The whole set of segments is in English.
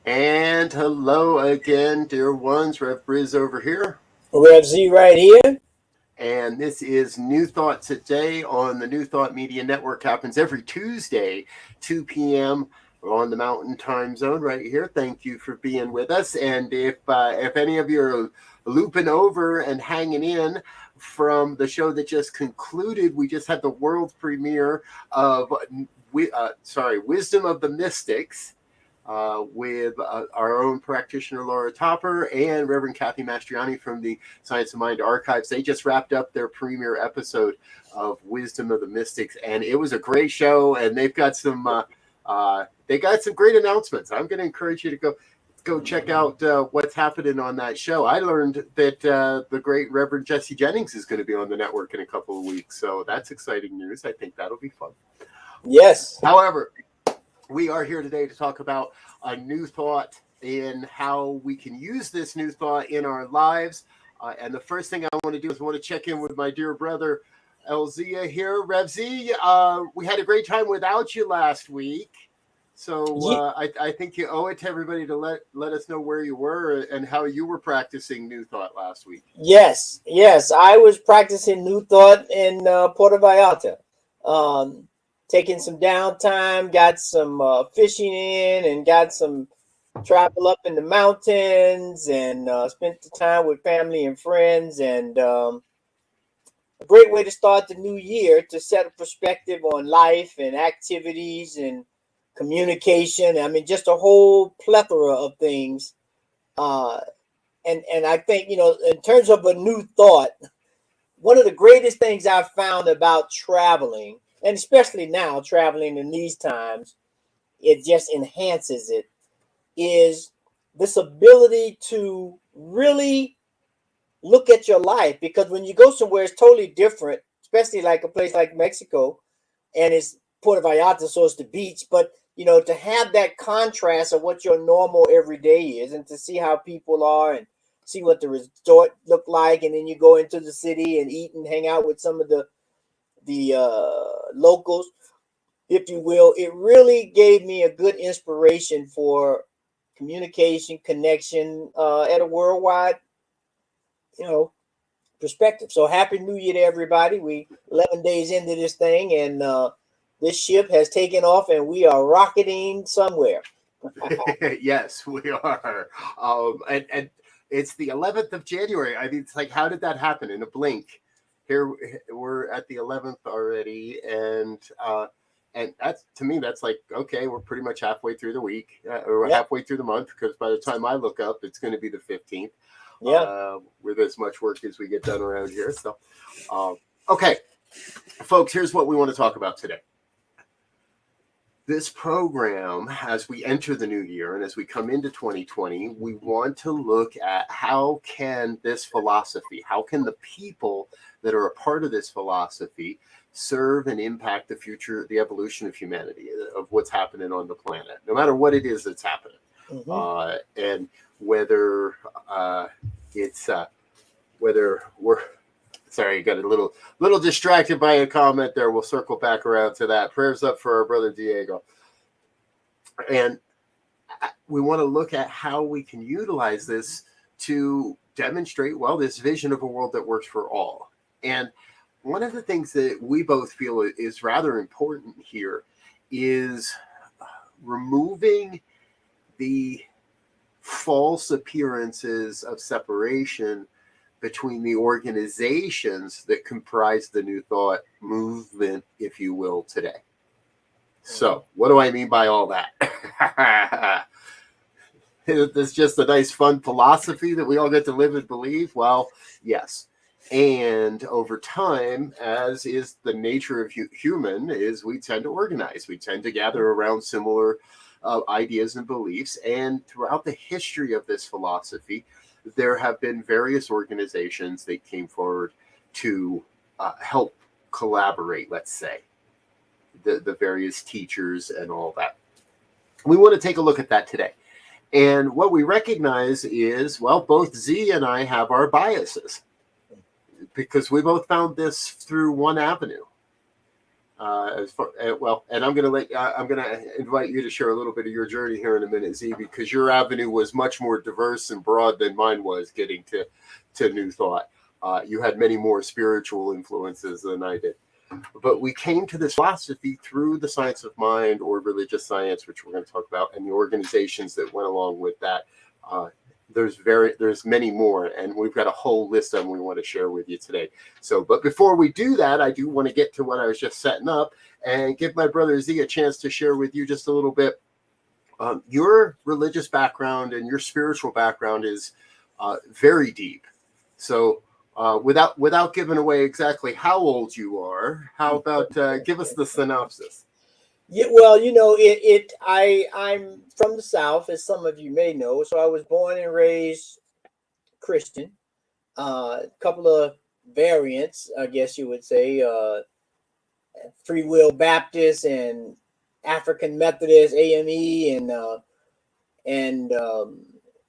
And hello again, dear ones. Rev BRZ over here. Rev Z right here. And this is New Thought Today on the New Thought Media Network. Happens every Tuesday, 2 p.m. on the Mountain Time Zone right here. Thank you for being with us. And if any of you are looping over and hanging in from the show that just concluded, we just had the world premiere of Wisdom of the Mystics with our own practitioner, Laura Topper, and Reverend Kathy Mastriani from the Science of Mind Archives. They just wrapped up their premiere episode of Wisdom of the Mystics, and it was a great show, and they've got some great announcements. I'm going to encourage you to go check out what's happening on that show. I learned that the great Reverend Jesse Jennings is going to be on the network in a couple of weeks, so that's exciting news. I think that'll be fun. Yes. However, we are here today to talk about a new thought in how we can use this new thought in our lives. And the first thing I want to do is I want to check in with my dear brother, Elzia here. Rev Z, we had a great time without you last week. So I think you owe it to everybody to let us know where you were and how you were practicing New Thought last week. Yes. I was practicing New Thought in Puerto Vallarta. Taking some downtime, got some fishing in, and got some travel up in the mountains, and spent the time with family and friends. And a great way to start the new year to set a perspective on life and activities and communication. I mean, just a whole plethora of things. And I think, in terms of a new thought, one of the greatest things I've found about traveling, and especially now traveling in these times, it just enhances it, is this ability to really look at your life. Because when you go somewhere, it's totally different, especially like a place like Mexico, and it's Puerto Vallarta, so it's the beach. But, to have that contrast of what your normal everyday is, and to see how people are and see what the resort look like, and then you go into the city and eat and hang out with some of the locals, if you will. It really gave me a good inspiration for communication, connection at a worldwide, perspective. So happy New Year to everybody. We 11 days into this thing, and this ship has taken off, and we are rocketing somewhere. Yes, we are. And it's the 11th of January. I mean, it's like, how did that happen in a blink? Here we're at the 11th already, and that's, to me, that's like, okay, we're pretty much halfway through the week, or halfway through the month, because by the time I look up, it's going to be the 15th. With as much work as we get done around here. So, okay, folks, here's what we want to talk about today. This program, as we enter the new year and as we come into 2020, we want to look at how can this philosophy, how can the people that are a part of this philosophy serve and impact the future, the evolution of humanity, of what's happening on the planet, no matter what it is that's happening. Mm-hmm. And whether whether we're, sorry, got a little distracted by a comment there. We'll circle back around to that. Prayers up for our brother Diego. And we want to look at how we can utilize this to demonstrate, well, this vision of a world that works for all. And one of the things that we both feel is rather important here is removing the false appearances of separation between the organizations that comprise the New Thought movement, if you will, today. So, what do I mean by all that? It's just a nice, fun philosophy that we all get to live and believe? Well, yes. And over time, as is the nature of human, is we tend to organize. We tend to gather around similar ideas and beliefs. And throughout the history of this philosophy, there have been various organizations that came forward to help collaborate, let's say, the various teachers and all that. We want to take a look at that today. And what we recognize is, well, both Z and I have our biases, because we both found this through one avenue. As far well, and I'm gonna invite you to share a little bit of your journey here in a minute, Z, because your avenue was much more diverse and broad than mine was getting to New Thought. You had many more spiritual influences than I did, but we came to this philosophy through the science of mind or religious science, which we're going to talk about, and the organizations that went along with that. There's many more, and we've got a whole list of them we want to share with you today. So, but before we do that, I do want to get to what I was just setting up and give my brother Z a chance to share with you just a little bit. Your religious background and your spiritual background is very deep. So, without giving away exactly how old you are, how about give us the synopsis? Yeah, well, I'm from the South, as some of you may know. So I was born and raised Christian. A couple of variants, I guess you would say, Free Will Baptist and African Methodist, AME, and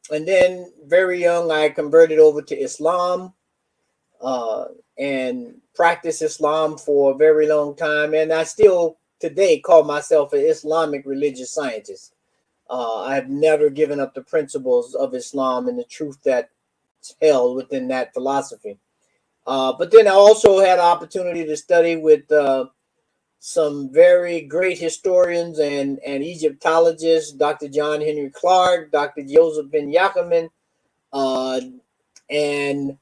then very young I converted over to Islam, and practiced Islam for a very long time, and I still today call myself an Islamic religious scientist. I have never given up the principles of Islam and the truth that's held within that philosophy. But then I also had an opportunity to study with some very great historians and Egyptologists, Dr. John Henry Clark, Dr. Joseph Ben Yachaman, and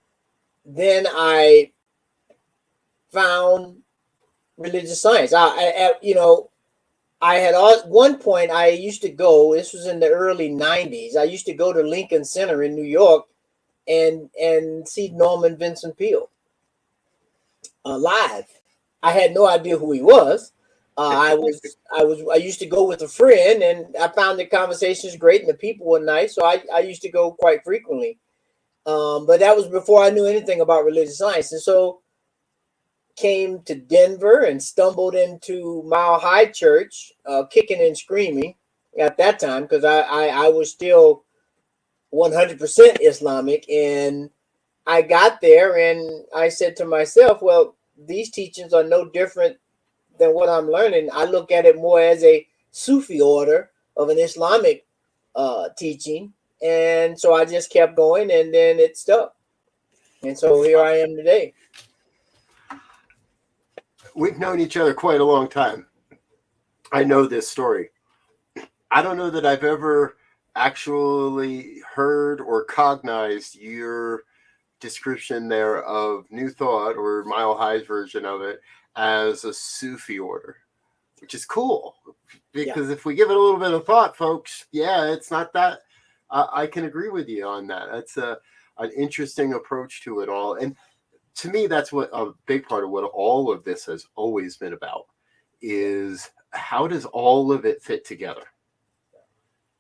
then I found religious science. I had one point I used to go. This was in the early '90s. I used to go to Lincoln Center in New York and see Norman Vincent Peale live. I had no idea who he was. I used to go with a friend, and I found the conversations great and the people were nice. So I used to go quite frequently. But that was before I knew anything about religious science, and so came to Denver and stumbled into Mile High Church, kicking and screaming at that time because I was still 100% Islamic. And I got there and I said to myself, well, these teachings are no different than what I'm learning. I look at it more as a Sufi order of an Islamic teaching. And so I just kept going, and then it stuck. And so here I am today. We've known each other quite a long time. I know this story. I don't know that I've ever actually heard or cognized your description there of New Thought, or Mile High's version of it, as a Sufi order, which is cool. Because if we give it a little bit of thought, folks, it's not that. I can agree with you on that. That's an interesting approach to it all. And to me, that's what a big part of what all of this has always been about, is how does all of it fit together?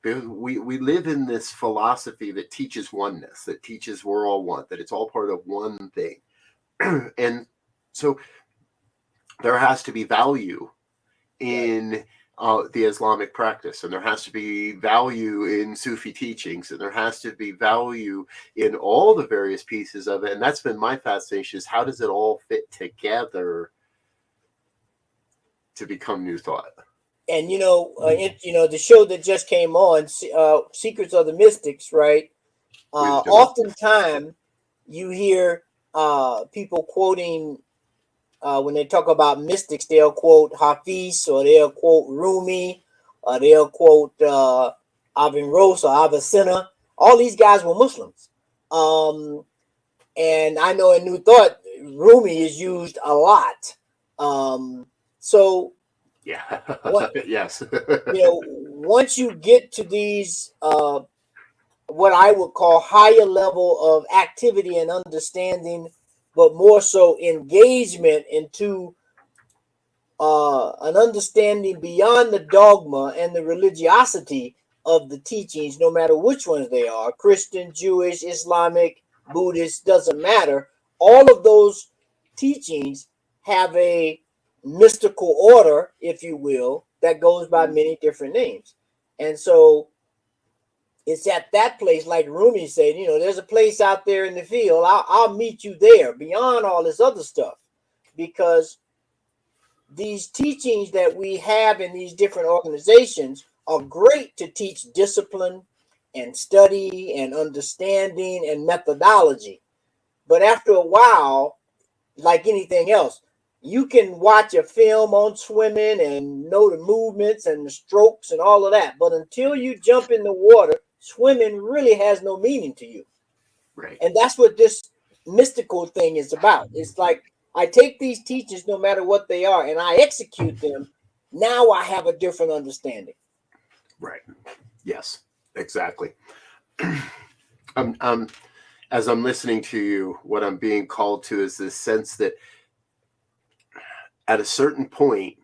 We live in this philosophy that teaches oneness, that teaches we're all one, that it's all part of one thing. And so there has to be value in the Islamic practice, and there has to be value in Sufi teachings, and there has to be value in all the various pieces of it. And that's been my fascination, is how does it all fit together to become New Thought? And the show that just came on, Secrets of the Mystics, right? Oftentimes you hear people quoting, when they talk about mystics, they'll quote Hafiz, or they'll quote Rumi, or they'll quote Averroes or Avicenna. All these guys were Muslims. And I know in New Thought, Rumi is used a lot. Yes. Once you get to these, what I would call higher level of activity and understanding, but more so engagement into an understanding beyond the dogma and the religiosity of the teachings, no matter which ones they are, Christian, Jewish, Islamic, Buddhist, doesn't matter. All of those teachings have a mystical order, if you will, that goes by many different names. And so it's at that place, like Rumi said, there's a place out there in the field. I'll meet you there beyond all this other stuff, because these teachings that we have in these different organizations are great to teach discipline and study and understanding and methodology. But after a while, like anything else, you can watch a film on swimming and know the movements and the strokes and all of that. But until you jump in the water, swimming really has no meaning to you. Right. And that's what this mystical thing is about. It's like I take these teachings, no matter what they are, and I execute them. Now I have a different understanding. Right. Yes, exactly. As I'm listening to you, what I'm being called to is this sense that at a certain point,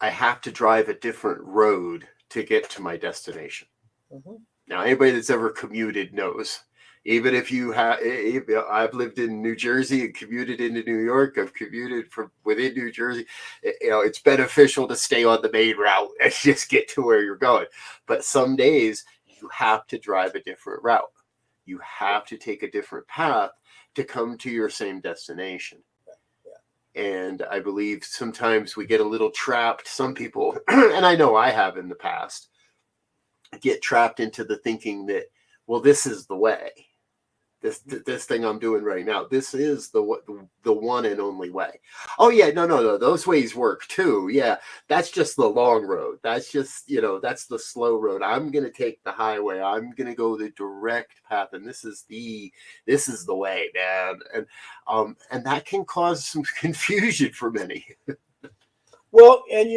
I have to drive a different road to get to my destination. Mm-hmm. Now, anybody that's ever commuted knows. Even if you have, I've lived in New Jersey and commuted into New York. I've commuted from within New Jersey. It's beneficial to stay on the main route and just get to where you're going. But some days you have to drive a different route. You have to take a different path to come to your same destination. And I believe sometimes we get a little trapped. Some people, and I know I have in the past, get trapped into the thinking that, well, this is the way. This thing I'm doing right now, this is the one and only way. Oh yeah, no, those ways work too. Yeah, that's just the long road. That's just, that's the slow road. I'm gonna take the highway. I'm gonna go the direct path, and this is the way, man. And that can cause some confusion for many. Well, and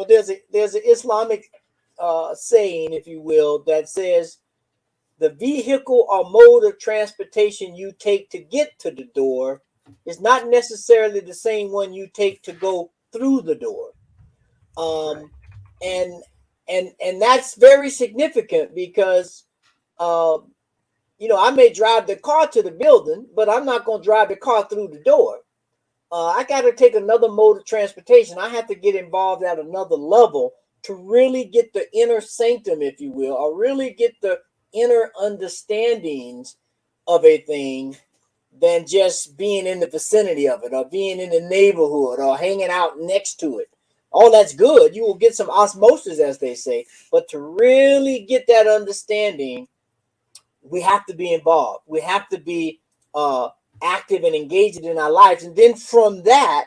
there's an Islamic saying, if you will, that says the vehicle or mode of transportation you take to get to the door is not necessarily the same one you take to go through the door. Right. And that's very significant because I may drive the car to the building, but I'm not going to drive the car through the door. I got to take another mode of transportation. I have to get involved at another level to really get the inner sanctum, if you will, or really get the inner understandings of a thing than just being in the vicinity of it or being in the neighborhood or hanging out next to it. All that's good. You will get some osmosis, as they say. But to really get that understanding, we have to be involved. We have to be active and engaged in our lives. And then from that,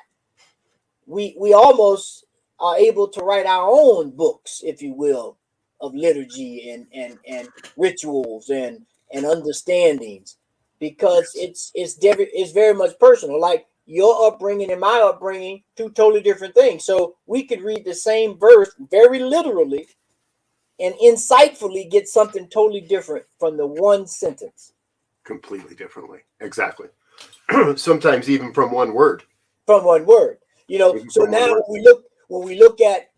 we almost are able to write our own books, if you will, of liturgy and rituals and understandings, because it's very much personal. Like your upbringing and my upbringing, two totally different things. So we could read the same verse very literally and insightfully get something totally different from the one sentence. Completely differently. Exactly. Sometimes even from one word. From one word. So now when we look at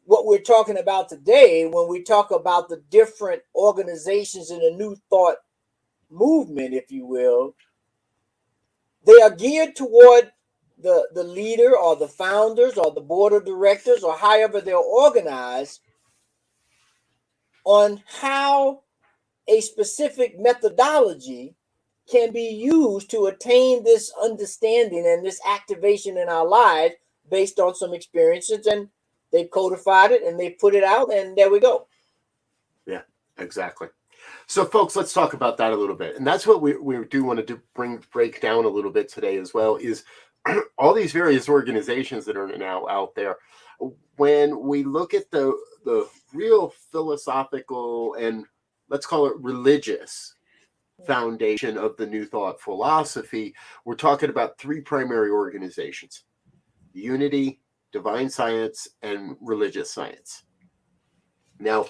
what we're talking about today, when we talk about the different organizations in the New Thought movement, if you will, they are geared toward the leader or the founders or the board of directors or however they're organized on how a specific methodology can be used to attain this understanding and this activation in our lives based on some experiences, and they codified it and they put it out, and there we go. Yeah, exactly. So folks, let's talk about that a little bit. And that's what we do want to break down a little bit today as well, is all these various organizations that are now out there. When we look at the real philosophical and let's call it religious foundation of the New Thought philosophy, we're talking about three primary organizations: Unity, Divine Science, and Religious Science. Now,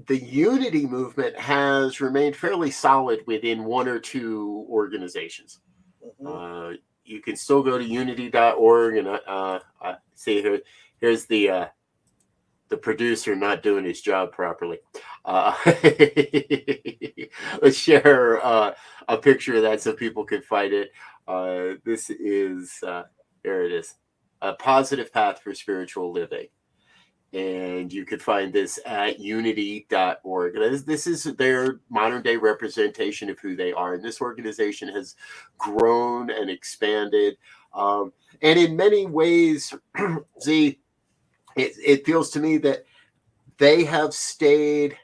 the Unity movement has remained fairly solid within one or two organizations. Mm-hmm. You can still go to unity.org and see here's the producer not doing his job properly. Let's share a picture of that so people can find it. This is, there it is, A Positive Path for Spiritual Living. And you can find this at unity.org. This is their modern day representation of who they are. And this organization has grown and expanded. And in many ways, Z, it feels to me that they have stayed,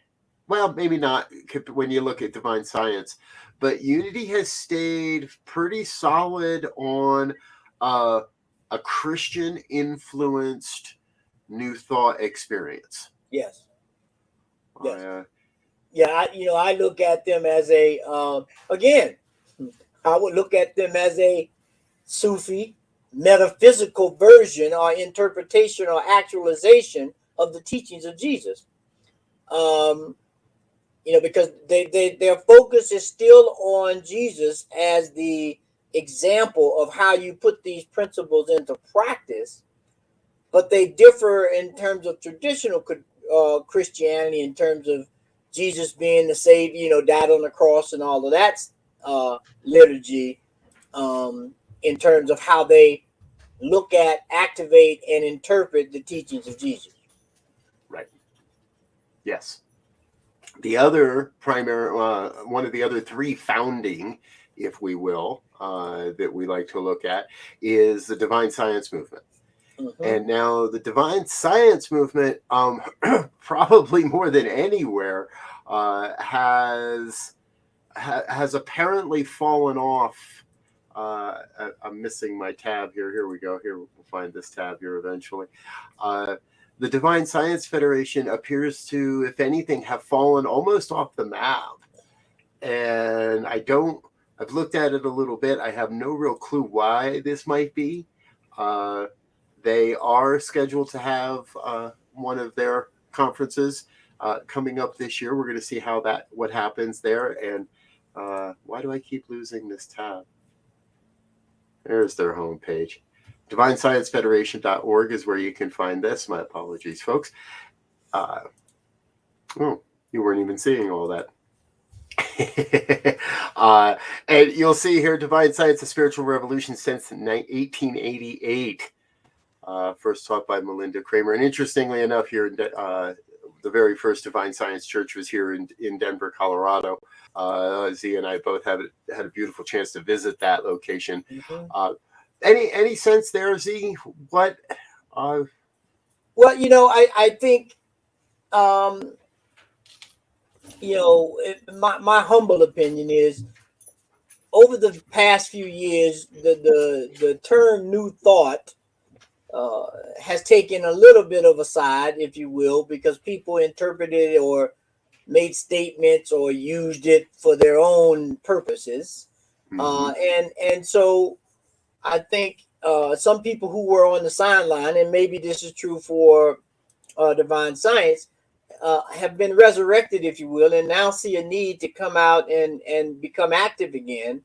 well, maybe not when you look at divine science, but Unity has stayed pretty solid on a Christian influenced New Thought experience. Yes. Yes. Uh, Yeah. I look at them as again, I would look at them as a Sufi metaphysical version or interpretation or actualization of the teachings of Jesus. Um, because their focus is still on Jesus as the example of how you put these principles into practice, but they differ in terms of traditional Christianity, in terms of Jesus being the Savior, died on the cross and all of that liturgy, in terms of how they look at, activate, and interpret the teachings of Jesus. right. Yes. The other primary, one of the other three founding, if we will, that we like to look at is the divine science movement. Mm-hmm. And now the divine science movement, probably more than anywhere, has apparently fallen off. I'm missing my tab here. Here we go. Here, we'll find this tab here eventually. The Divine Science Federation appears to, if anything, have fallen almost off the map. And I've looked at it a little bit. I have no real clue why this might be. They are scheduled to have one of their conferences coming up this year. We're going to see what happens there. And why do I keep losing this tab? There's their homepage. DivineScienceFederation.org is where you can find this. My apologies, folks. You weren't even seeing all that. And you'll see here, Divine Science, a Spiritual Revolution since 1888. First taught by Melinda Kramer. And interestingly enough, here, the very first Divine Science Church was here in Denver, Colorado. Z and I both had a beautiful chance to visit that location. Mm-hmm. Any sense there, Z? What? Well, I think, my humble opinion is, over the past few years, the term New Thought has taken a little bit of a side, if you will, because people interpreted it or made statements or used it for their own purposes. Mm-hmm. And so I think some people who were on the sideline, and maybe this is true for divine science, have been resurrected, if you will, and now see a need to come out and become active again,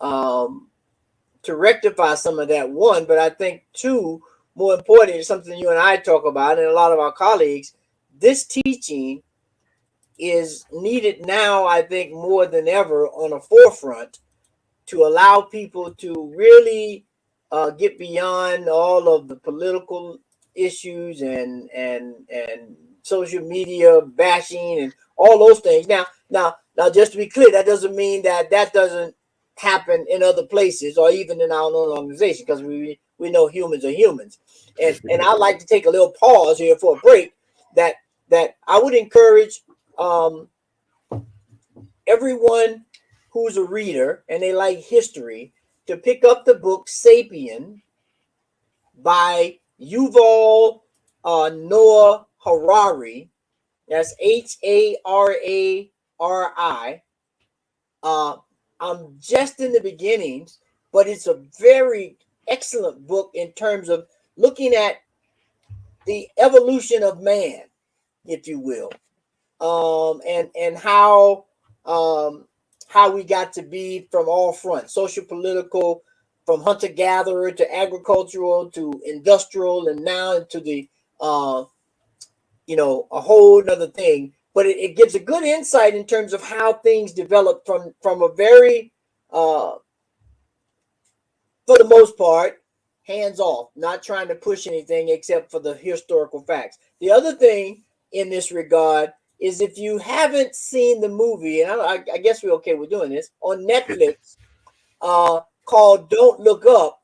to rectify some of that, one. But I think, two, more important, is something you and I talk about, and a lot of our colleagues, this teaching is needed now, I think, more than ever, on a forefront, to allow people to really get beyond all of the political issues and social media bashing and all those things. Now, just to be clear, that doesn't mean that doesn't happen in other places or even in our own organization, because we know humans are humans. And I'd like to take a little pause here for a break, that I would encourage everyone who's a reader and they like history to pick up the book Sapien by Yuval Noah Harari. That's Harari. I'm just in the beginnings, but it's a very excellent book in terms of looking at the evolution of man, if you will, and how we got to be from all fronts, social, political, from hunter-gatherer to agricultural to industrial, and now into the a whole nother thing. But it gives a good insight in terms of how things develop from a very, for the most part, hands off, not trying to push anything except for the historical facts. The other thing in this regard is, if you haven't seen the movie, and I guess we're okay with doing this, on Netflix, called Don't Look Up,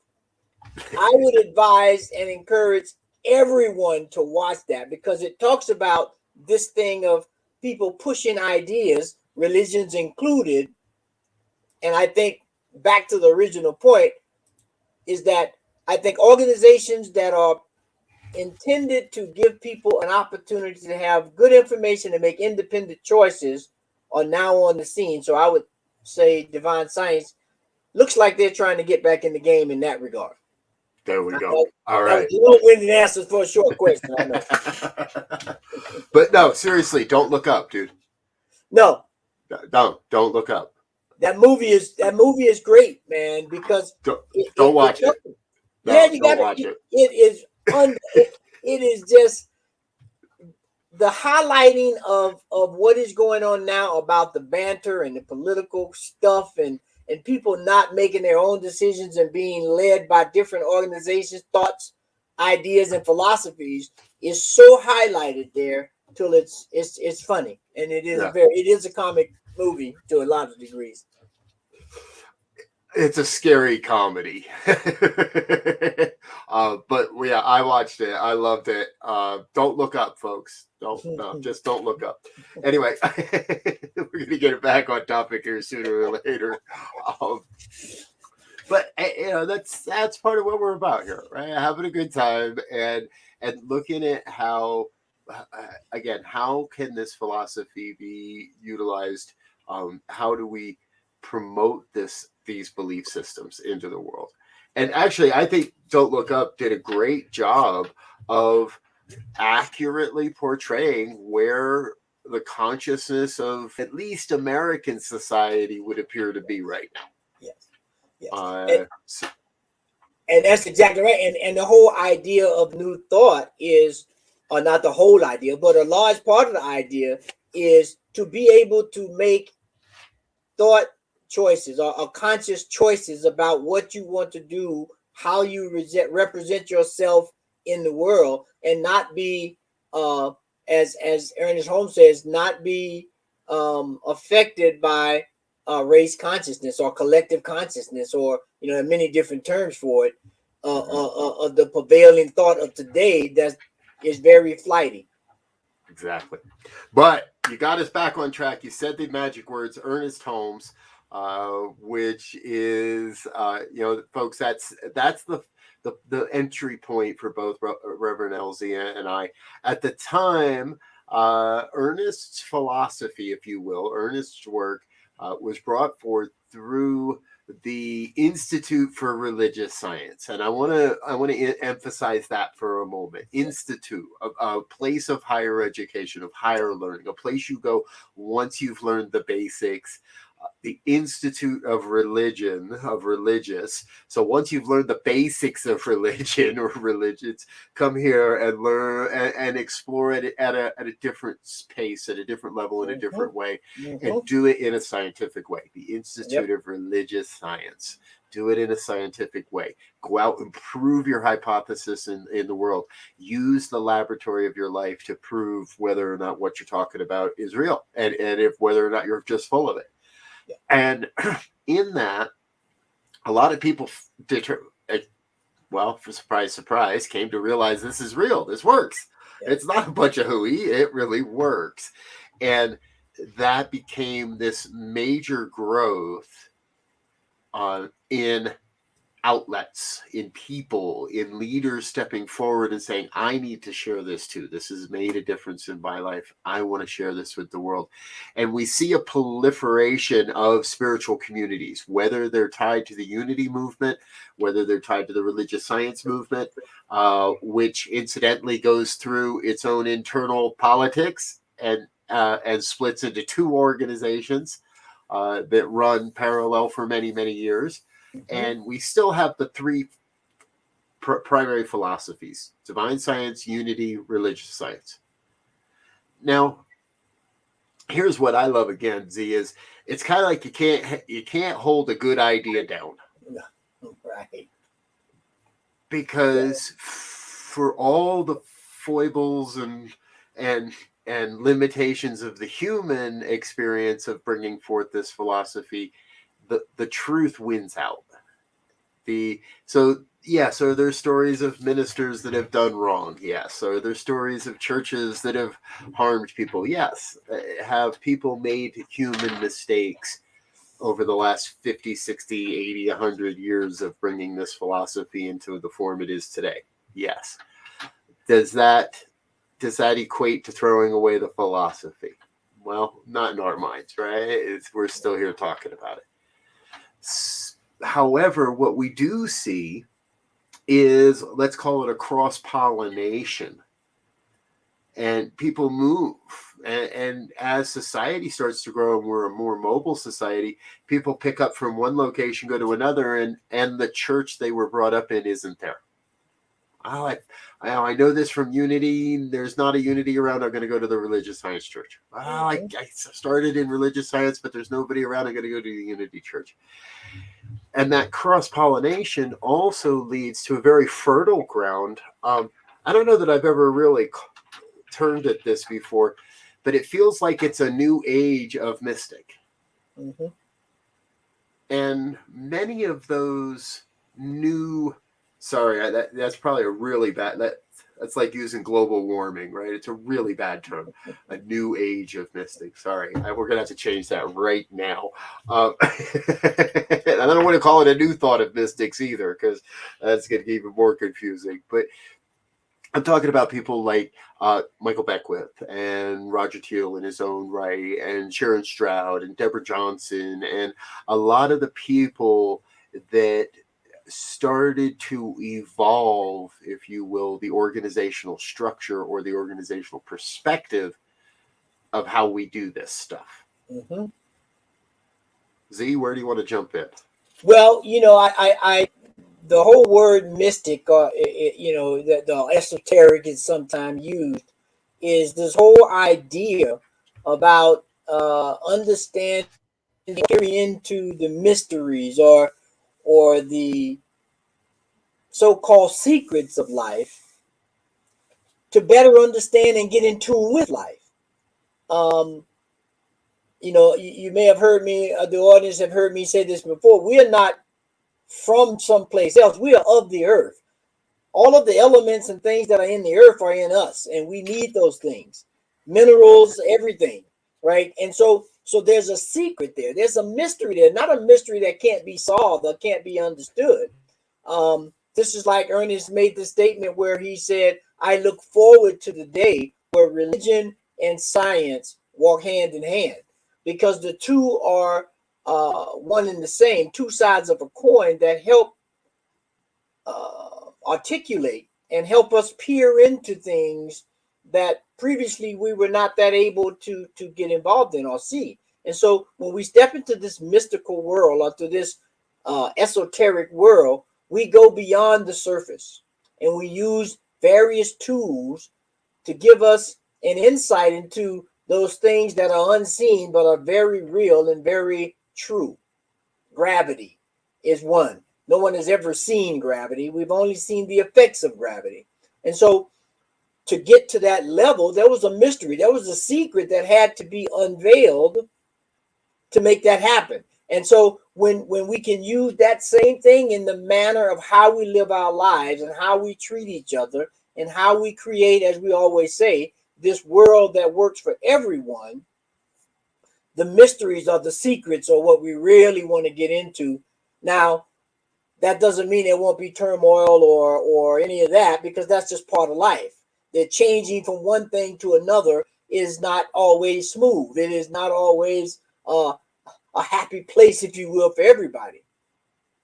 I would advise and encourage everyone to watch that because it talks about this thing of people pushing ideas, religions included. And I think back to the original point is that I think organizations that are intended to give people an opportunity to have good information and make independent choices are now on the scene. So I would say Divine Science looks like they're trying to get back in the game in that regard. There we go. That, All that right. was long-winded answers for a short question. I know. But no, seriously, don't look up, dude. No, Don't look up. that movie is great, man, because Don't watch it. No, yeah, you don't got watch it. It is it is just the highlighting of what is going on now about the banter and the political stuff and people not making their own decisions and being led by different organizations, thoughts, ideas, and philosophies is so highlighted there till it's funny, and it is a comic movie to a lot of degrees. It's a scary comedy. But yeah, I watched it. I loved it. Don't look up, folks. Just don't look up. Anyway, we're gonna get it back on topic here sooner or later. But that's part of what we're about here, right? Having a good time and looking at how again, how can this philosophy be utilized? How do we promote these belief systems into the world? And actually, I think Don't Look Up did a great job of accurately portraying where the consciousness of at least American society would appear to be right now. Yes. And that's exactly right. And the whole idea of new thought is, or not the whole idea, but a large part of the idea is to be able to make thought choices or conscious choices about what you want to do, how you represent yourself in the world, and not be, as Ernest Holmes says, not be affected by race consciousness or collective consciousness, or many different terms for it. The prevailing thought of today that is very flighty. Exactly. But you got us back on track. You said the magic words, Ernest Holmes, which is, folks, that's the entry point for both Reverend Elzia and I. At the time, Ernest's philosophy, if you will, Ernest's work was brought forth through the Institute for Religious Science, and I want to emphasize that for a moment. Institute, a place of higher education, of higher learning, a place you go once you've learned the basics. The Institute of Religion, of religious. So once you've learned the basics of religion or religions, come here and learn and explore it at a different pace, at a different level, in a different way, and do it in a scientific way. The Institute of Religious Science. Do it in a scientific way. Go out and prove your hypothesis in the world. Use the laboratory of your life to prove whether or not what you're talking about is real, and if whether or not you're just full of it. And in that, a lot of people for surprise, came to realize this is real. This works. It's not a bunch of hooey. It really works. And that became this major growth in outlets, in people, in leaders stepping forward and saying, I need to share this too. This has made a difference in my life. I want to share this with the world. And we see a proliferation of spiritual communities, whether they're tied to the unity movement, whether they're tied to the religious science movement, which incidentally goes through its own internal politics and splits into two organizations that run parallel for many, many years. And we still have the three primary philosophies: divine science, unity, religious science. Now, here's what I love again, Z, is it's kind of like you can't hold a good idea down. Right. Because for all the foibles and limitations of the human experience of bringing forth this philosophy, the truth wins out. So there's stories of ministers that have done wrong, yes. Or there's stories of churches that have harmed people, yes. Have people made human mistakes over the last 50, 60, 80, 100 years of bringing this philosophy into the form it is today? Yes. Does that equate to throwing away the philosophy? Well, not in our minds, right? We're still here talking about it. However, what we do see is, let's call it a cross-pollination. And people move. And as society starts to grow and we're a more mobile society, people pick up from one location, go to another, and the church they were brought up in isn't there. Oh, I know this from Unity. There's not a Unity around. I'm going to go to the religious science church. Oh, I started in religious science, but there's nobody around. I'm going to go to the Unity church. And that cross-pollination also leads to a very fertile ground. I don't know that I've ever really turned at this before, but it feels like it's a new age of mystic. Mm-hmm. And many of those new... Sorry, that's probably a really bad... That's like using global warming, right? It's a really bad term. A new age of mystic. Sorry, we're going to have to change that right now. And I don't want to call it a new thought of mystics either, because that's going to get even more confusing. But I'm talking about people like Michael Beckwith and Roger Teal in his own right, and Sharon Stroud and Deborah Johnson, and a lot of the people that started to evolve, if you will, the organizational structure or the organizational perspective of how we do this stuff. Mm-hmm. Z, where do you want to jump in? Well, I the whole word mystic, the esoteric is sometimes used, is this whole idea about understanding, into the mysteries or the so-called secrets of life to better understand and get in tune with life. You may have heard me, the audience have heard me say this before. We are not from someplace else. We are of the earth. All of the elements and things that are in the earth are in us, and we need those things. Minerals, everything, right? And so there's a secret there. There's a mystery there, not a mystery that can't be solved or can't be understood. This is like Ernest made the statement where he said, I look forward to the day where religion and science walk hand in hand, because the two are one and the same, two sides of a coin that help articulate and help us peer into things that previously we were not that able to get involved in or see. And so when we step into this mystical world or to this esoteric world, we go beyond the surface and we use various tools to give us an insight into those things that are unseen but are very real and very true. Gravity is one. No one has ever seen gravity. We've only seen the effects of gravity. And so to get to that level, there was a mystery. There was a secret that had to be unveiled to make that happen. And so when we can use that same thing in the manner of how we live our lives and how we treat each other and how we create, as we always say, this world that works for everyone, the mysteries or the secrets are what we really want to get into. Now, that doesn't mean there won't be turmoil or any of that, because that's just part of life. The changing from one thing to another is not always smooth. It is not always a happy place, if you will, for everybody.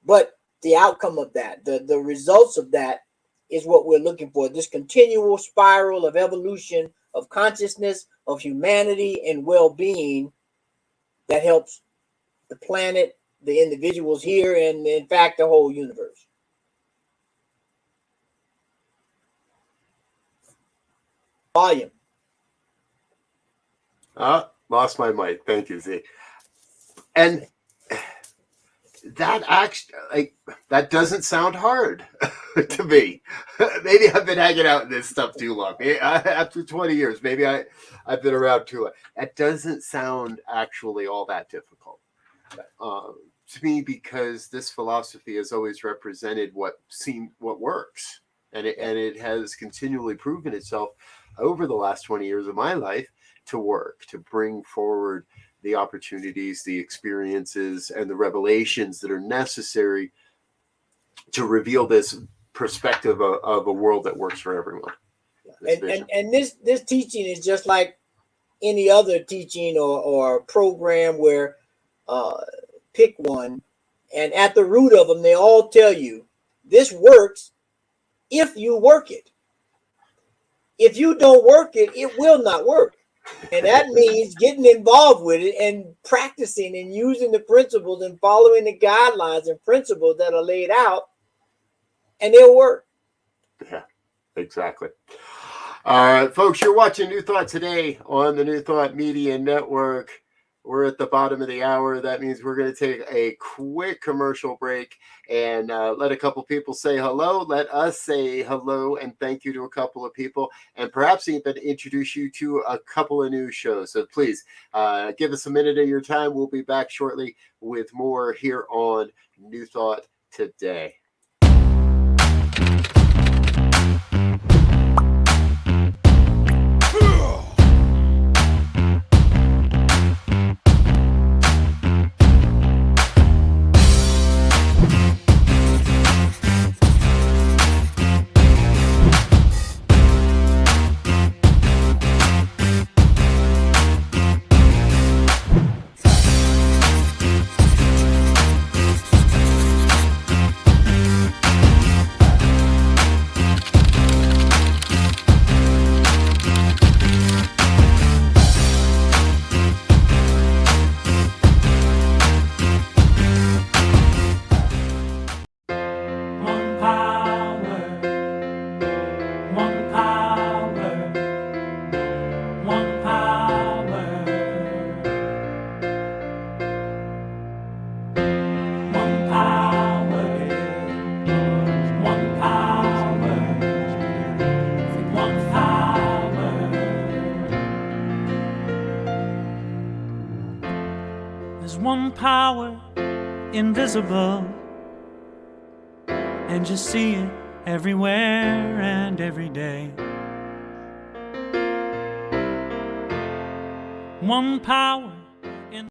But the outcome of that, the results of that is what we're looking for. This continual spiral of evolution, of consciousness, of humanity and well-being that helps the planet, the individuals here, and in fact, the whole universe. Volume. Lost my mic. Thank you, Z. And that doesn't sound hard to me. Maybe I've been hanging out in this stuff too long. After 20 years, maybe I've been around too long. That doesn't sound actually all that difficult. to me because this philosophy has always represented what works, and it has continually proven itself over the last 20 years of my life to work, to bring forward the opportunities, the experiences, and the revelations that are necessary to reveal this perspective of a world that works for everyone. And this teaching is just like any other teaching or program where pick one, and at the root of them, they all tell you this works if you work it. If you don't work it, it will not work. And that means getting involved with it and practicing and using the principles and following the guidelines and principles that are laid out, and it'll work. Yeah, exactly. All right, folks, you're watching New Thought today on the New Thought Media Network. We're at the bottom of the hour. That means we're going to take a quick commercial break and let a couple people say hello. Let us say hello and thank you to a couple of people, and perhaps even introduce you to a couple of new shows. So please give us a minute of your time. We'll be back shortly with more here on New Thought Today. One power invisible, and you see it everywhere and every day. One power in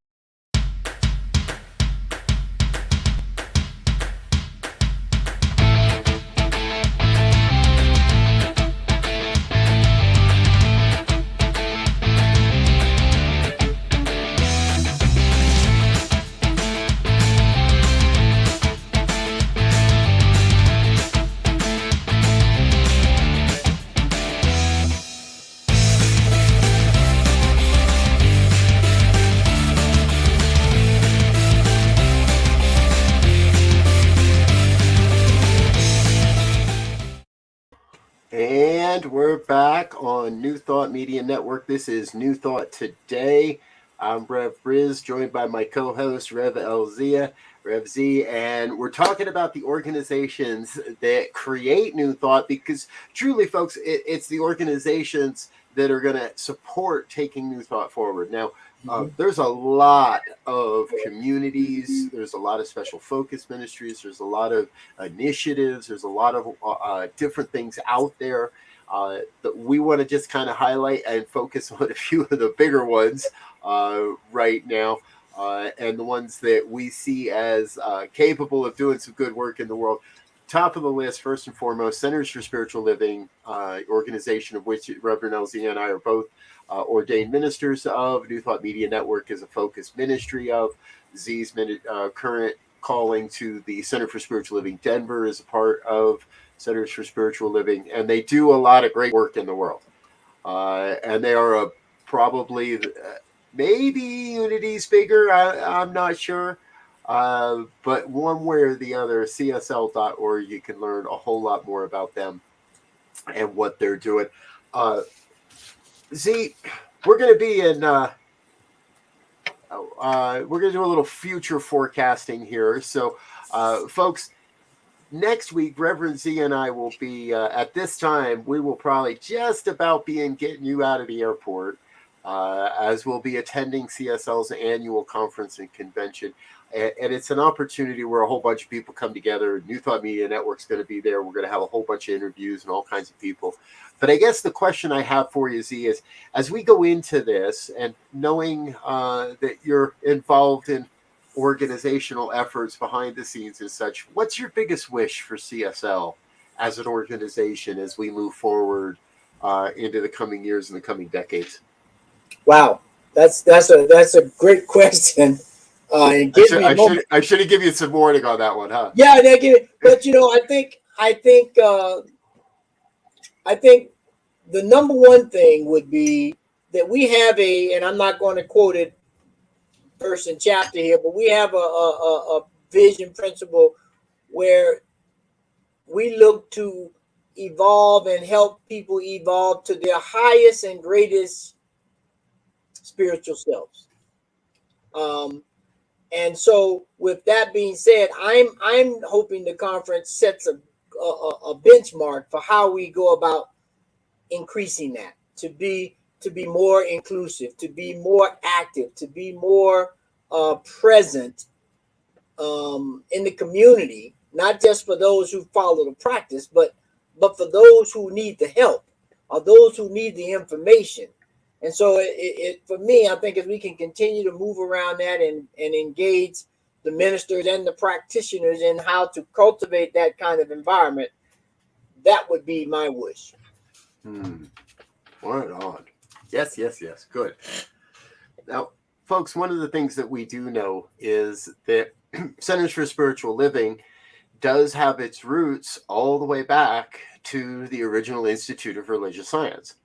And we're back on New Thought Media Network. This is New Thought Today. I'm Rev BRZ, joined by my co-host Rev Z, and we're talking about the organizations that create New Thought, because truly, folks, it's the organizations that are going to support taking New Thought forward. Now, there's a lot of communities, there's a lot of special focus ministries, there's a lot of initiatives, there's a lot of different things out there that we want to just kind of highlight and focus on a few of the bigger ones right now, and the ones that we see as capable of doing some good work in the world. Top of the list, first and foremost, Centers for Spiritual Living, organization of which Reverend LZ and I are both ordained ministers of. New Thought Media Network is a focused ministry of. Z's current calling to the Center for Spiritual Living Denver is a part of Centers for Spiritual Living, and they do a lot of great work in the world. And they are probably maybe Unity's bigger. I'm not sure. But one way or the other, csl.org, you can learn a whole lot more about them and what they're doing. Z, we're going to be in, we're going to do a little future forecasting here. So, folks, next week, Reverend Z and I will be, at this time, we will probably just about be getting you out of the airport. as we'll be attending CSL's annual conference and convention. And it's an opportunity where a whole bunch of people come together. New Thought Media Network's going to be there. We're going to have a whole bunch of interviews and all kinds of people. But I guess the question I have for you, Z, is as we go into this and knowing that you're involved in organizational efforts behind the scenes and such, what's your biggest wish for CSL as an organization as we move forward into the coming years and the coming decades? Wow, that's a great question. It gives me a moment. I should have given you some warning on that one, huh? Yeah, but I think the number one thing would be that we have and I'm not going to quote it verse and chapter here, but we have a vision principle where we look to evolve and help people evolve to their highest and greatest spiritual selves. And so with that being said, I'm hoping the conference sets a benchmark for how we go about increasing that, to be more inclusive, to be more active, to be more present in the community, not just for those who follow the practice, but for those who need the help or those who need the information. And so for me, I think if we can continue to move around that and engage the ministers and the practitioners in how to cultivate that kind of environment, that would be my wish. Right on. Yes. Good. Now, folks, one of the things that we do know is that Centers for Spiritual Living does have its roots all the way back to the original Institute of Religious Science.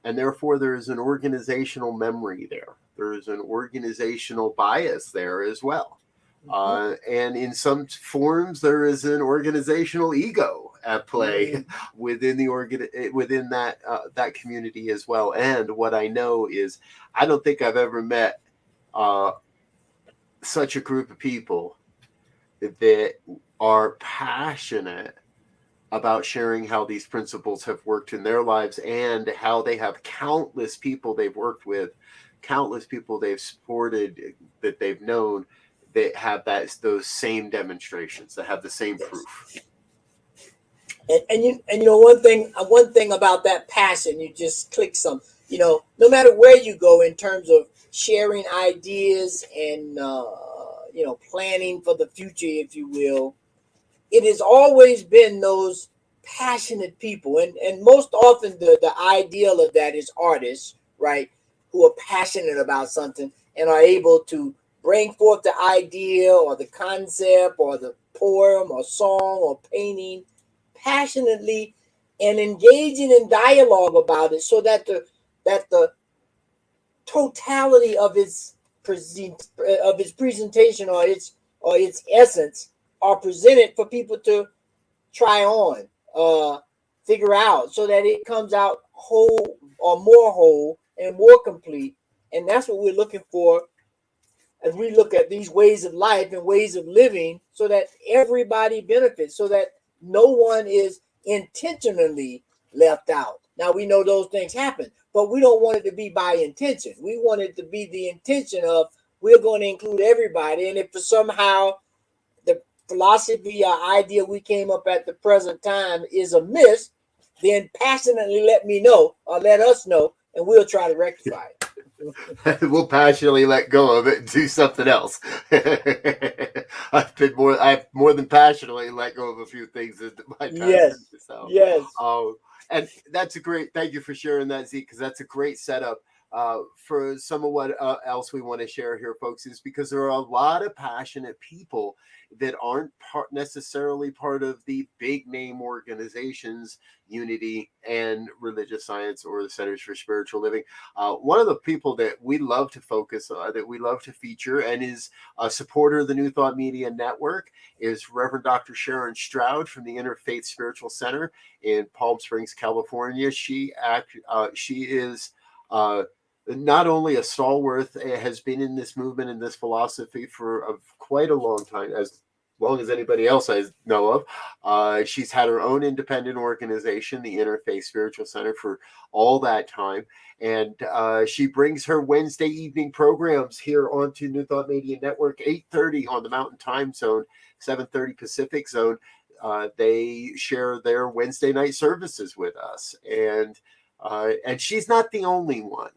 And therefore, there is an organizational memory there. There is an organizational bias there as well. And in some forms, there is an organizational ego at play within that community as well. And what I know is, I don't think I've ever met such a group of people that are passionate about sharing how these principles have worked in their lives and how they have countless people they've worked with, countless people they've supported, that they've known, that have those same demonstrations, that have the same proof. And you know one thing about that passion, you just click some. No matter where you go in terms of sharing ideas and planning for the future, if you will, it has always been those passionate people, and most often the ideal of that is artists, right, who are passionate about something and are able to bring forth the idea or the concept or the poem or song or painting passionately and engaging in dialogue about it, so that the totality of its presentation or its essence are presented for people to try on, figure out, so that it comes out whole or more whole and more complete. And that's what we're looking for as we look at these ways of life and ways of living, so that everybody benefits, so that no one is intentionally left out. Now, we know those things happen, but we don't want it to be by intention. We want it to be the intention of, we're going to include everybody. And if somehow the philosophy or idea we came up at the present time is amiss, then passionately let me know or let us know, and we'll try to rectify it. We'll passionately let go of it and do something else. I've more than passionately let go of a few things in my time. Yes. And that's a great, thank you for sharing that, Z, because that's a great setup for some of what else we want to share here, folks, is because there are a lot of passionate people that aren't necessarily part of the big name organizations, Unity and Religious Science or the Centers for Spiritual Living. One of the people that we love to focus on, that we love to feature, and is a supporter of the New Thought Media Network, is Reverend Dr. Sharon Stroud from the Interfaith Spiritual Center in Palm Springs, California. She is not only a stalwart, has been in this movement and this philosophy for quite a long time, as long as anybody else I know of. She's had her own independent organization, the Interfaith Spiritual Center, for all that time. And she brings her Wednesday evening programs here onto New Thought Media Network, 8:30 on the Mountain Time Zone, 7:30 Pacific Zone. They share their Wednesday night services with us. And she's not the only one.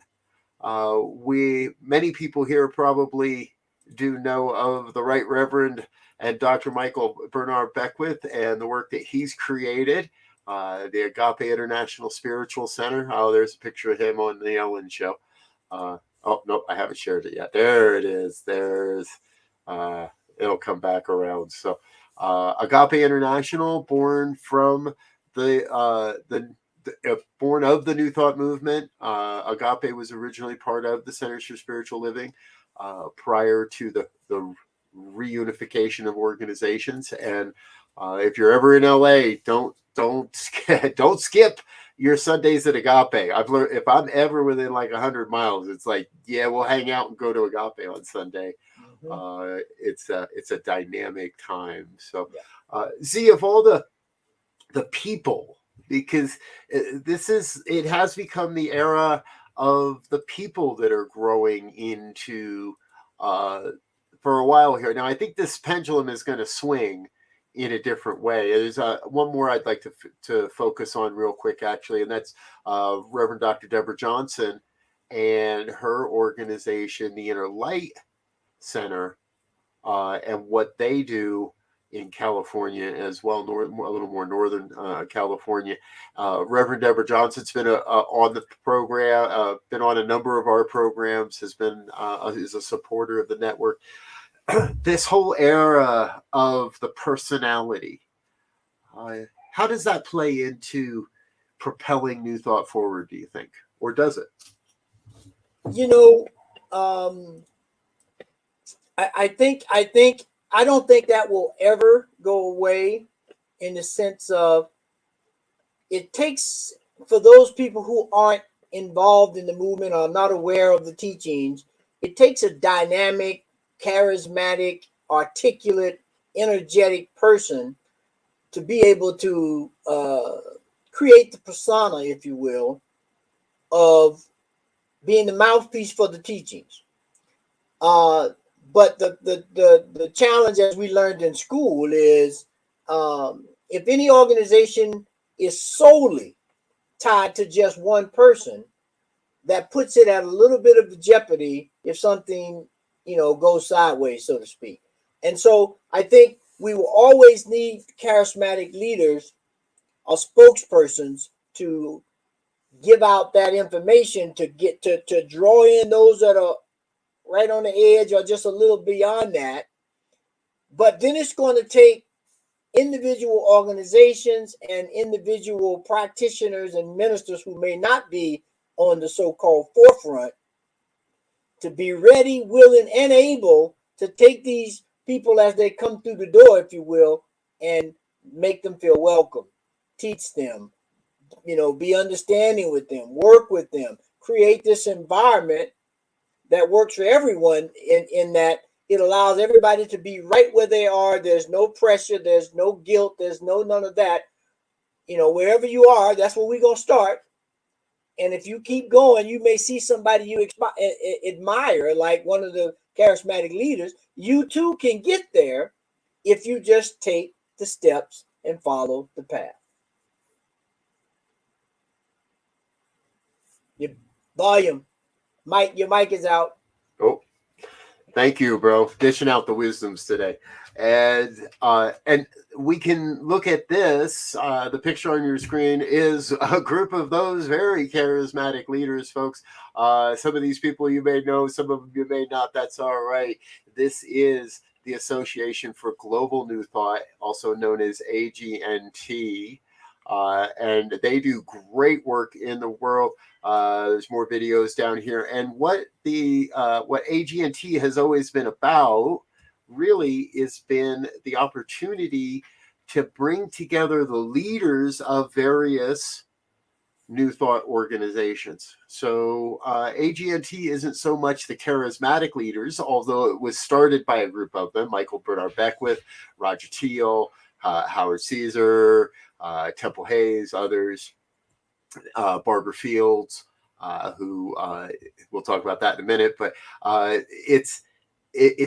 Many people here probably do know of the Right Reverend and Dr. Michael Bernard Beckwith and the work that he's created, the Agape International Spiritual Center. Oh, there's a picture of him on the Ellen Show. Oh, no, I haven't shared it yet. There it is. It'll come back around. So Agape International, born of the New Thought movement. Agape was originally part of the Centers for Spiritual Living prior to the reunification of organizations. And if you're ever in LA, don't skip your Sundays at Agape. I've learned if I'm ever within like 100 miles, it's like, yeah, we'll hang out and go to Agape on Sunday. Mm-hmm. It's a dynamic time. So, Z, of all the people, because it has become the era of the people that are growing into for a while here. Now, I think this pendulum is going to swing in a different way. There's one more I'd like to focus on real quick, actually, and that's Reverend Dr. Deborah Johnson and her organization, the Inner Light Center, and what they do in California as well, a little more northern California. Reverend Deborah Johnson's been on the program, been on a number of our programs, is a supporter of the network. This whole era of the personality, how does that play into propelling New Thought forward, do you think? Or does it? I don't think that will ever go away, in the sense of it takes, for those people who aren't involved in the movement or not aware of the teachings, it takes a dynamic, charismatic, articulate, energetic person to be able to create the persona, if you will, of being the mouthpiece for the teachings. But the challenge, as we learned in school, is if any organization is solely tied to just one person, that puts it at a little bit of the jeopardy if something, goes sideways, so to speak. And so I think we will always need charismatic leaders or spokespersons to give out that information, to get to draw in those that are right on the edge or just a little beyond that. But then it's going to take individual organizations and individual practitioners and ministers who may not be on the so-called forefront to be ready, willing, and able to take these people as they come through the door, if you will, and make them feel welcome, teach them, be understanding with them, work with them, create this environment that works for everyone, in that it allows everybody to be right where they are. There's no pressure, there's no guilt, there's none of that. Wherever you are, that's where we're going to start. And if you keep going, you may see somebody you admire, like one of the charismatic leaders. You too can get there if you just take the steps and follow the path. Your volume, Mike, your mic is out. Oh, thank you, bro. Dishing out the wisdoms today. And we can look at this. The picture on your screen is a group of those very charismatic leaders, folks. Some of these people you may know, some of them you may not. That's all right. This is the Association for Global New Thought, also known as AGNT. And they do great work in the world. There's more videos down here. And what AGNT has always been about really has been the opportunity to bring together the leaders of various New Thought organizations. So AGNT isn't so much the charismatic leaders, although it was started by a group of them: Michael Bernard Beckwith, Roger Teal, Howard Caesar, Temple Hayes, others, Barbara Fields, who we'll talk about that in a minute. But it's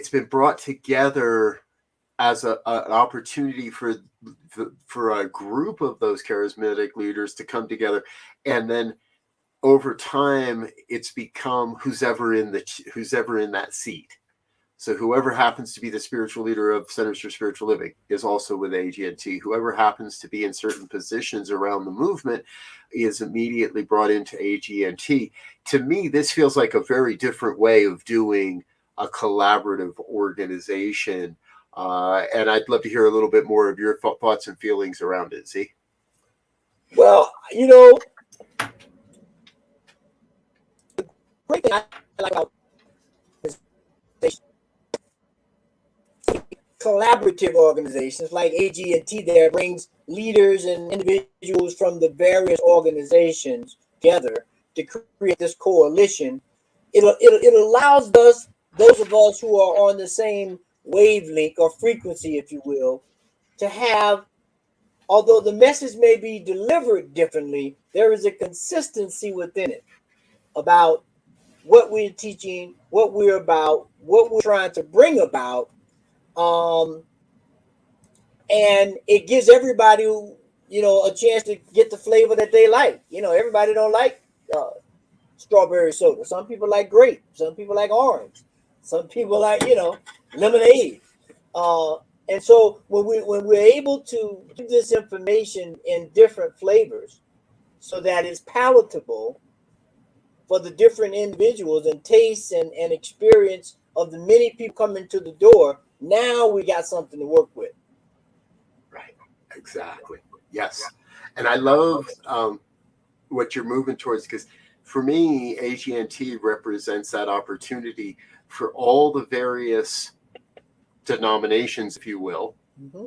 been brought together as an opportunity for a group of those charismatic leaders to come together, and then over time it's become who's ever in that seat. So whoever happens to be the spiritual leader of Centers for Spiritual Living is also with AGNT. Whoever happens to be in certain positions around the movement is immediately brought into AGNT. To me, this feels like a very different way of doing a collaborative organization. And I'd love to hear a little bit more of your thoughts and feelings around it, Z. Well, you know, the great thing I like about collaborative organizations like AG&T that brings leaders and individuals from the various organizations together to create this coalition. It allows those of us who are on the same wavelength or frequency, if you will, to have, although the message may be delivered differently, there is a consistency within it about what we're teaching, what we're about, what we're trying to bring about. And it gives everybody, you know, a chance to get the flavor that they like. You know, everybody don't like strawberry soda. Some people like grape. Some people like orange. Some people like, you know, lemonade. And so when we're able to give this information in different flavors so that it's palatable for the different individuals and tastes and experience of the many people coming to the door, now we got something to work with. Right. Exactly. Yes. And I love what you're moving towards, because for me, AGNT represents that opportunity for all the various denominations, if you will. Mm-hmm.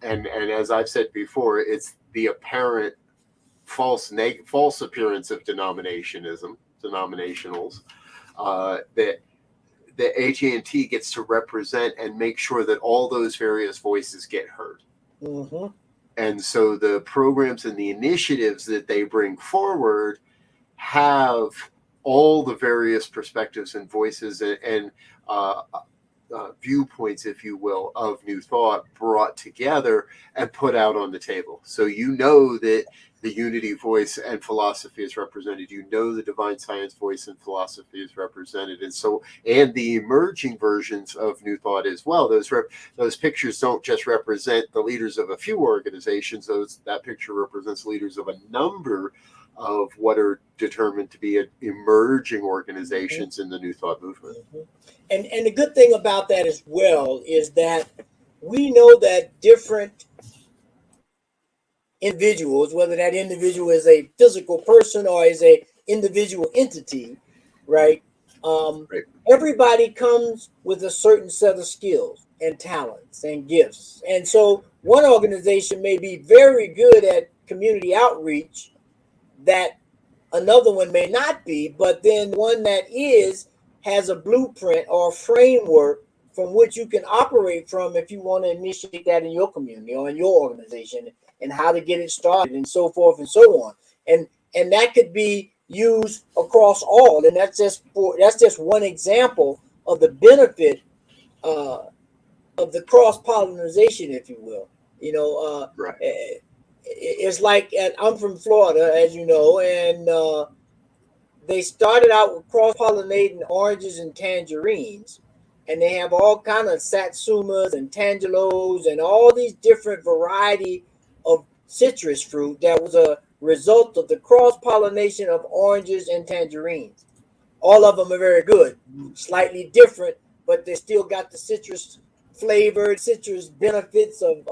And as I've said before, it's the apparent false appearance of denominationals that AGNT gets to represent and make sure that all those various voices get heard. Mm-hmm. And so the programs and the initiatives that they bring forward have all the various perspectives and voices and viewpoints, if you will, of New Thought brought together and put out on the table. So you know that the unity voice and philosophy is represented. You know the divine science voice and philosophy is represented. And so, and the emerging versions of New Thought as well. Those pictures don't just represent the leaders of a few organizations. That picture represents leaders of a number of what are determined to be emerging organizations in the New Thought movement. And the good thing about that as well is that we know that different individuals, whether that individual is a physical person or is a individual entity, right? Right. Everybody comes with a certain set of skills and talents and gifts. And so one organization may be very good at community outreach that another one may not be, but then one that has a blueprint or a framework from which you can operate from if you want to initiate that in your community or in your organization, and how to get it started and so forth and so on. And that could be used across all. And that's just one example of the benefit of the cross-pollination, if you will. You know, right. It's like, I'm from Florida, as you know, and they started out with cross-pollinating oranges and tangerines, and they have all kind of satsumas and tangelos and all these different variety of citrus fruit that was a result of the cross-pollination of oranges and tangerines. All of them are very good, slightly different, but they still got the citrus flavored, citrus benefits of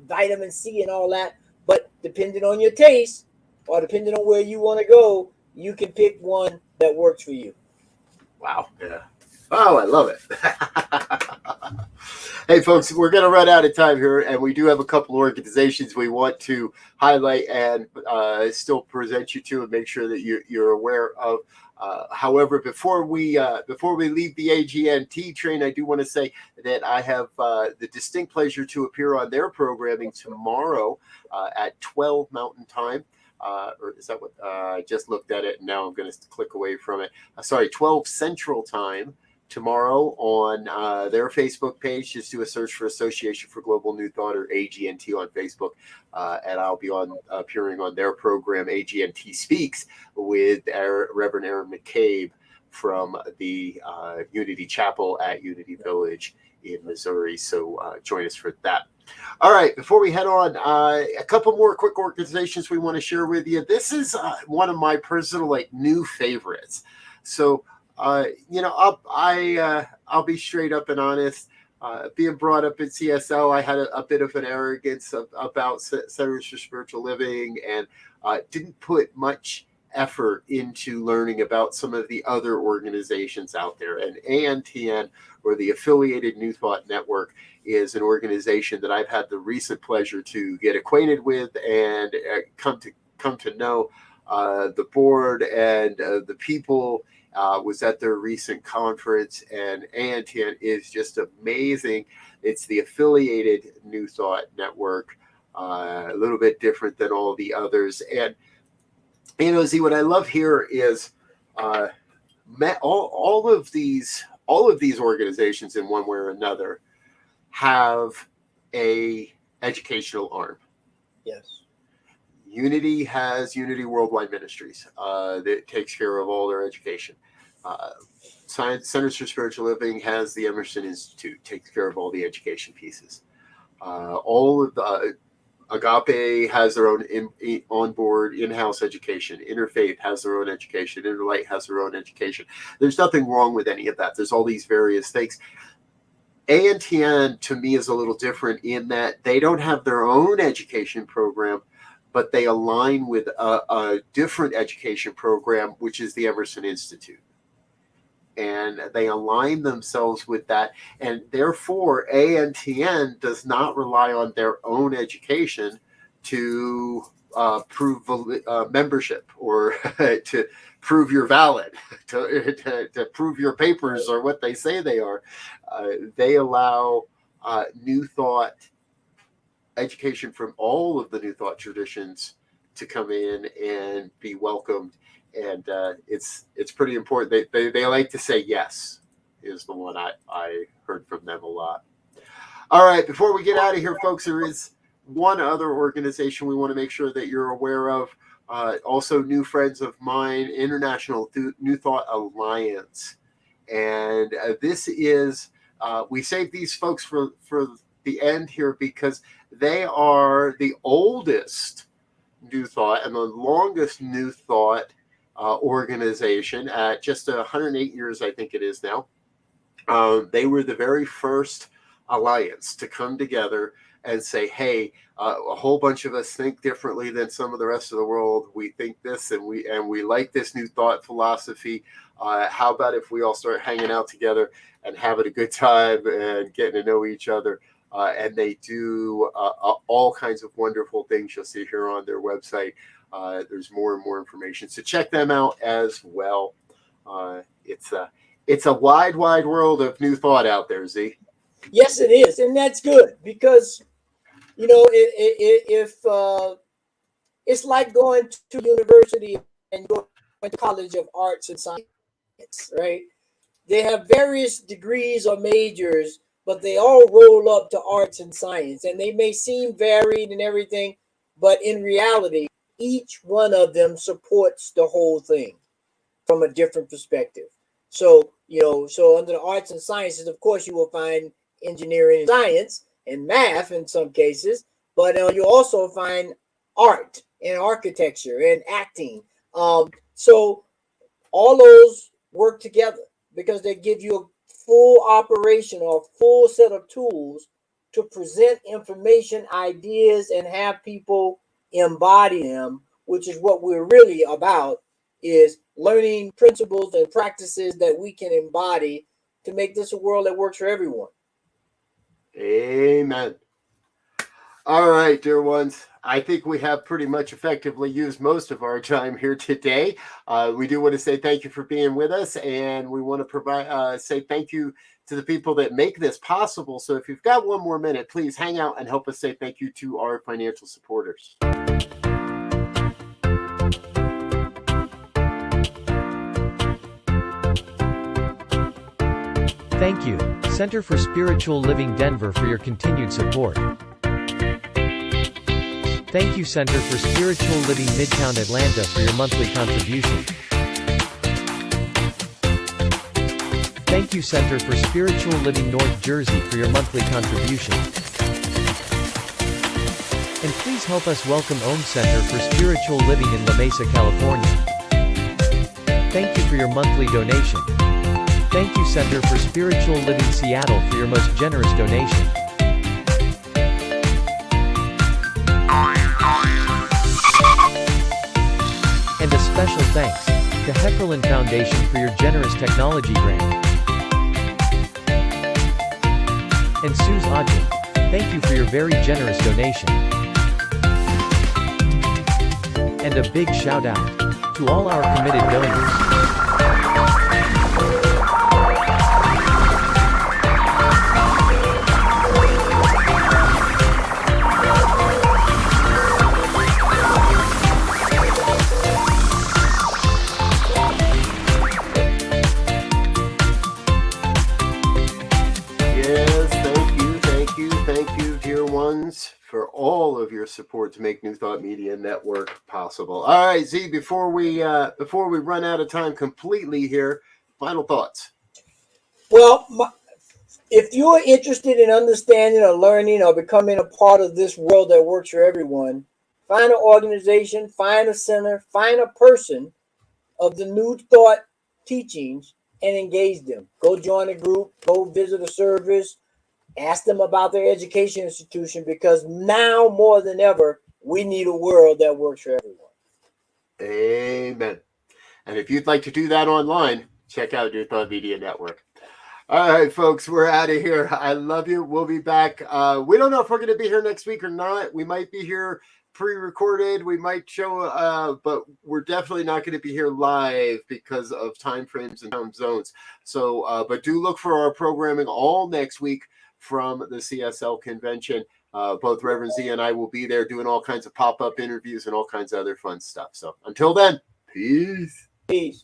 vitamin C and all that. But depending on your taste or depending on where you want to go, you can pick one that works for you. Wow. Yeah. Oh, I love it. Hey, folks, we're going to run out of time here, and we do have a couple organizations we want to highlight and still present you to and make sure that you're aware of. However, before we leave the AGNT train, I do want to say that I have the distinct pleasure to appear on their programming tomorrow at 12 Mountain Time. Or is that what I just looked at it, and now I'm going to click away from it. 12 Central Time. Tomorrow on their Facebook page. Just do a search for Association for Global New Thought or AGNT on Facebook, and I'll be appearing on their program AGNT Speaks with Reverend Aaron McCabe from the Unity Chapel at Unity Village in Missouri. So join us for that. All right, before we head on, a couple more quick organizations we want to share with you. This is one of my personal new favorites. So I'll be straight up and honest. Being brought up in CSL, I had a bit of an arrogance about Centers for Spiritual Living and didn't put much effort into learning about some of the other organizations out there. And ANTN, or the Affiliated New Thought Network, is an organization that I've had the recent pleasure to get acquainted with and come to know. The board and the people. Was at their recent conference, and ANTN is just amazing. It's the Affiliated New Thought Network, a little bit different than all the others. And Z, what I love here is all of these organizations in one way or another have a educational arm. Yes. Unity has Unity Worldwide Ministries that takes care of all their education. Centers for Spiritual Living has the Emerson Institute, takes care of all the education pieces. All of the Agape has their own onboard in-house education. Interfaith has their own education. Interlight has their own education. There's nothing wrong with any of that. There's all these various things. ANTN to me is a little different in that they don't have their own education program, but they align with a different education program, which is the Emerson Institute. And they align themselves with that. And therefore, ANTN does not rely on their own education to prove membership or to prove you're valid, to prove your papers are what they say they are. They allow New Thought education from all of the New Thought traditions to come in and be welcomed, and it's pretty important. They like to say yes is the one I heard from them a lot. All right, before we get out of here, folks, there is one other organization we want to make sure that you're aware of. Also, new friends of mine, International New Thought Alliance, and this is we saved these folks for the end here because they are the oldest New Thought and the longest New Thought organization at just 108 years, I think it is now. They were the very first alliance to come together and say, hey, a whole bunch of us think differently than some of the rest of the world. We think this and we like this New Thought philosophy. How about if we all start hanging out together and having a good time and getting to know each other? And they do all kinds of wonderful things. You'll see here on their website. There's more and more information. So check them out as well. It's a wide world of New Thought out there, Z. Yes, it is. And that's good because, if it's like going to university and going to College of Arts and Science, right? They have various degrees or majors, but they all roll up to arts and science, and they may seem varied and everything, but in reality, each one of them supports the whole thing from a different perspective. So under the arts and sciences, of course, you will find engineering and science and math in some cases, but you also find art and architecture and acting. So all those work together because they give you a full operation or full set of tools to present information, ideas, and have people embody them, which is what we're really about, is learning principles and practices that we can embody to make this a world that works for everyone. Amen. All right, dear ones. I think we have pretty much effectively used most of our time here today. We do want to say thank you for being with us, and we want to say thank you to the people that make this possible. So if you've got one more minute, please hang out and help us say thank you to our financial supporters. Thank you, Center for Spiritual Living Denver, for your continued support. Thank you, Center for Spiritual Living Midtown Atlanta, for your monthly contribution. Thank you, Center for Spiritual Living North Jersey, for your monthly contribution. And please help us welcome OM Center for Spiritual Living in La Mesa, California. Thank you for your monthly donation. Thank you, Center for Spiritual Living Seattle, for your most generous donation. And a special thanks to Heckerland Foundation for your generous technology grant. And Suze Ogden, thank you for your very generous donation. And a big shout out to all our committed donors. For all of your support to make New Thought Media Network possible. All right, Z, before we run out of time completely here, final thoughts. Well, if you are interested in understanding or learning or becoming a part of this world that works for everyone, find an organization, find a center, find a person of the New Thought teachings and engage them. Go join a group, go visit a service, ask them about their education institution, because now more than ever, we need a world that works for everyone. Amen. And if you'd like to do that online, check out New Thought Media Network. All right, folks, we're out of here. I love you. We'll be back. We don't know if we're going to be here next week or not. We might be here pre-recorded. We might show, but we're definitely not going to be here live because of time frames and time zones. So, but do look for our programming all next week from the CSL convention. Both Reverend Z and I will be there doing all kinds of pop-up interviews and all kinds of other fun stuff. So until then, peace. Peace.